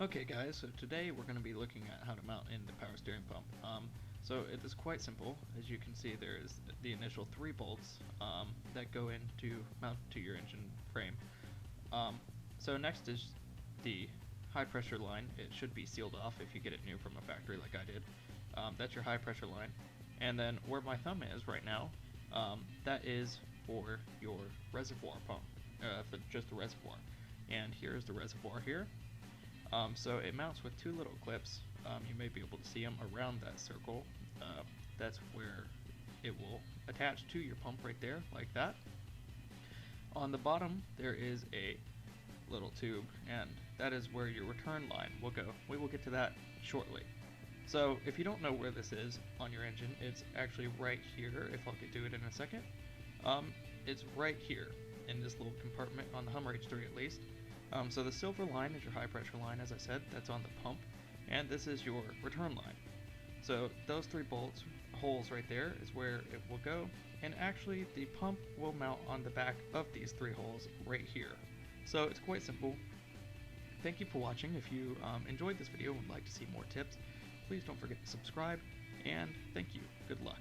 Okay guys, so today we're going to be looking at how to mount in the power steering pump. So it is quite simple. As you can see, there is the initial 3 bolts that go in to mount to your engine frame. So next is the high pressure line. It should be sealed off if you get it new from a factory like I did. That's your high pressure line. And then where my thumb is right now, that is for your reservoir pump, for just the reservoir. And here's the reservoir here. So it mounts with 2 little clips. You may be able to see them around that circle. That's where it will attach to your pump right there, like that. On the bottom there is a little tube, and that is where your return line will go. We will get to that shortly. So if you don't know where this is on your engine, it's actually right here, if I'll get to it in a second. It's right here in this little compartment on the Hummer H3 at least. So the silver line is your high pressure line, as I said, that's on the pump, and this is your return line. So those 3 bolts, holes right there, is where it will go, and actually the pump will mount on the back of these 3 holes right here. So it's quite simple. Thank you for watching. If you enjoyed this video and would like to see more tips, please don't forget to subscribe, and thank you. Good luck.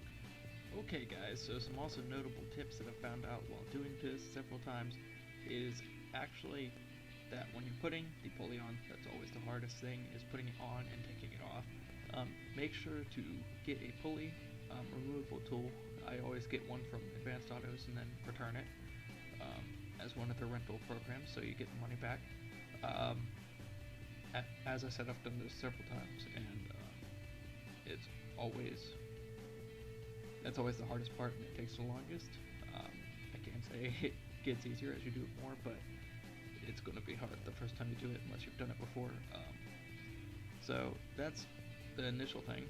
Okay guys, so some also notable tips that I've found out while doing this several times is actually that when you're putting the pulley on, that's always the hardest thing, is putting it on and taking it off. Make sure to get a pulley removable tool. I always get one from Advanced Autos and then return it as one of their rental programs, so you get the money back. As I said, I've done this several times, and that's always the hardest part, and it takes the longest. I can't say it gets easier as you do it more, but it's going to be hard the first time you do it unless you've done it before. So that's the initial thing.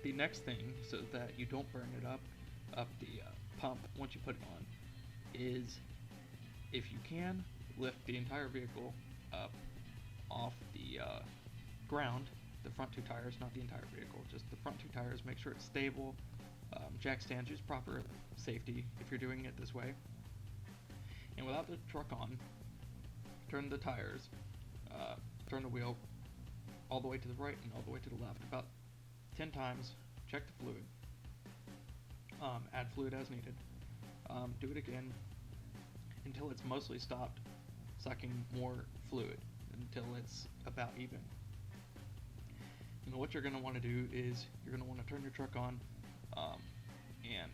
The next thing, so that you don't burn it up the pump once you put it on, is if you can, lift the entire vehicle up off the ground, the front 2 tires, not the entire vehicle, just the front 2 tires. Make sure it's stable. Jack stands, use proper safety if you're doing it this way. And without the truck on, turn the tires, turn the wheel all the way to the right and all the way to the left about 10 times, check the fluid, add fluid as needed, do it again until it's mostly stopped sucking more fluid, until it's about even. And what you're going to want to do is you're going to want to turn your truck on, and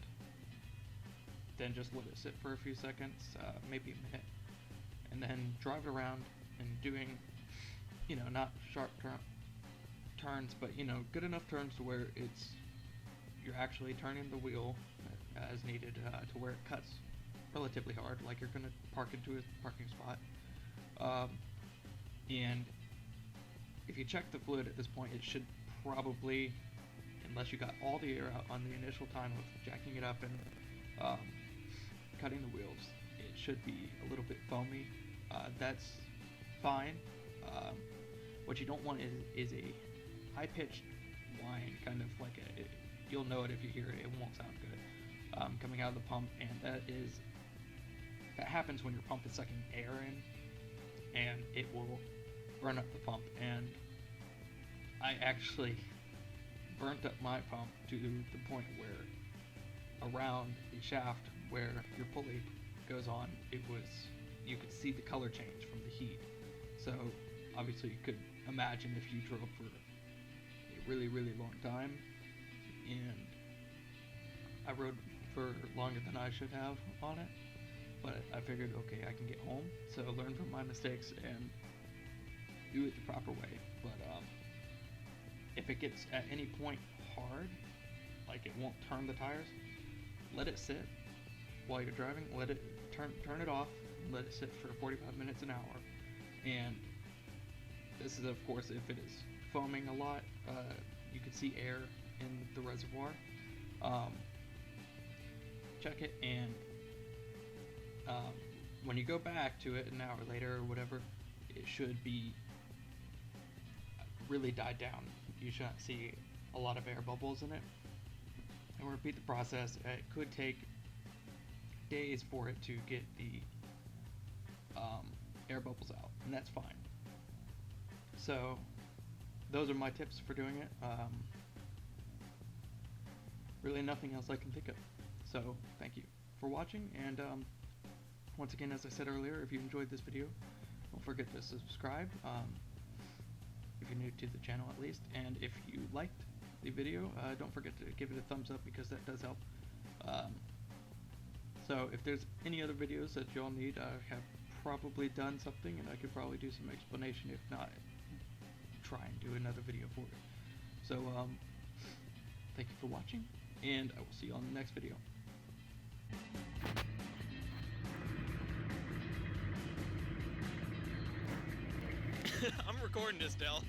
then just let it sit for a few seconds, maybe a minute, and then drive around and doing, not sharp turns, but good enough turns to where you're actually turning the wheel as needed, to where it cuts relatively hard, like you're going to park into a parking spot. And if you check the fluid at this point, it should probably, unless you got all the air out on the initial time of jacking it up and cutting the wheels, it should be a little bit foamy. That's fine. What you don't want is a high-pitched whine, kind of like you'll know it if you hear it. It won't sound good coming out of the pump, and that happens when your pump is sucking air in, and it will burn up the pump. And I actually burnt up my pump to the point where around the shaft where your pulley goes on, you could see the color change from the heat. So obviously you could imagine if you drove for a really, really long time, and I rode for longer than I should have on it, but I figured, okay, I can get home, so learn from my mistakes and do it the proper way. But if it gets at any point hard, like it won't turn the tires, let it sit while you're driving. Let it turn it off, let it sit for 45 minutes, an hour. And this is, of course, if it is foaming a lot. You can see air in the reservoir. Check it, and when you go back to it an hour later or whatever, it should be really died down. You shouldn't see a lot of air bubbles in it. And repeat the process. It could take days for it to get the air bubbles out, and that's fine. So those are my tips for doing it. Really nothing else I can think of. So thank you for watching, and once again, as I said earlier, if you enjoyed this video, don't forget to subscribe, if you're new to the channel at least, and if you liked the video, don't forget to give it a thumbs up, because that does help. So if there's any other videos that y'all need, I have probably done something, and I could probably do some explanation. If not, try and do another video for it. So thank you for watching, and I will see you on the next video. I'm recording this, Del.